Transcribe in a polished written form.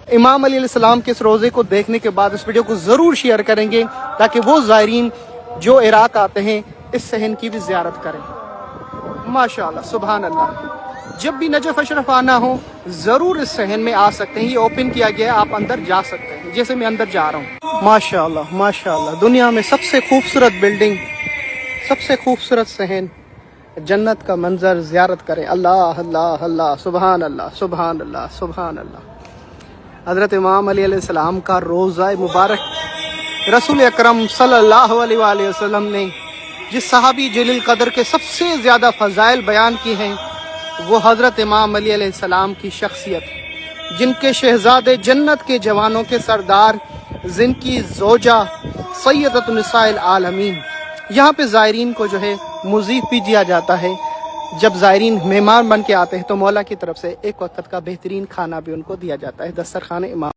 इमाम अली अलैहिस्सलाम के इस रोज़े को देखने के बाद इस वीडियो को ज़रूर शेयर करेंगे ताकि वो ज़ायरीन जो इराक़ आते हैं इस सहन की भी ज़ियारत करें। माशाअल्लाह, सुभान अल्लाह। जब भी नजफ़ अशरफ आना हो ज़रूर इस सहन में आ सकते हैं। ये ओपन किया गया है, आप अंदर जा सकते हैं, जैसे मैं अंदर जा रहा हूँ। माशाअल्लाह माशाअल्लाह, दुनिया में सबसे खूबसूरत बिल्डिंग, सबसे खूबसूरत सहन, जन्नत का मंजर ज़ियारत करें। अल्लाह अल्लाह अल्लाह, सुभान अल्लाह सुभान अल्लाह सुभान अल्लाह। हज़रत इमाम अली अलैहिस्सलाम का रोज़ा मुबारक रसूल अकरम सल्लल्लाहु अलैहि वसल्लम ने जिस सहाबी जलील कदर के सबसे ज़्यादा फ़ज़ाइल बयान की हैं वो हज़रत इमाम अली अलैहिस्सलाम की शख्सियत, जिनके शहज़ादे जन्नत के जवानों के सरदार, जिनकी ज़ौजा सय्यदतुन निसाइल आलमीन। यहाँ पे ज़ायरीन को जो है मुज़ीफ़ भी दिया जाता है। जब ज़ायरीन मेहमान बन के आते हैं तो मौला की तरफ से एक वक्त का बेहतरीन खाना भी उनको दिया जाता है। दस्तरख़्वान इमाम।